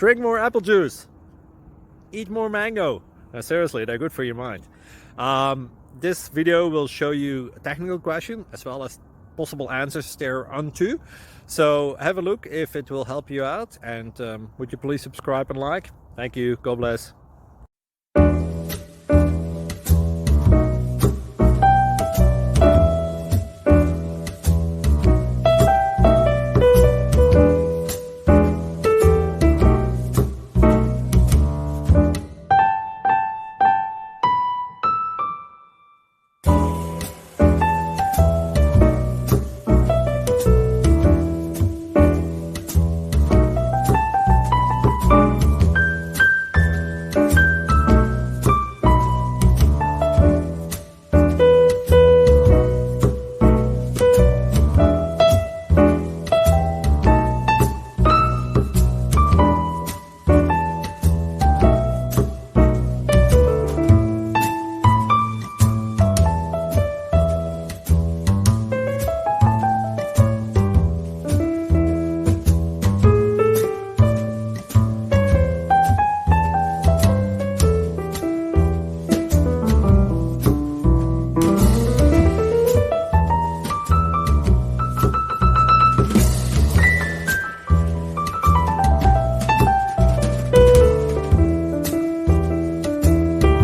Drink more apple juice. Eat more mango. No, seriously, they're good for your mind. This video will show you a technical question as well as possible answers thereunto. So have a look if it will help you out, and would you please subscribe and like? Thank you. God bless.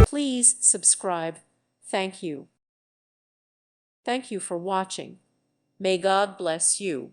Please subscribe. Thank you. Thank you for watching. May God bless you.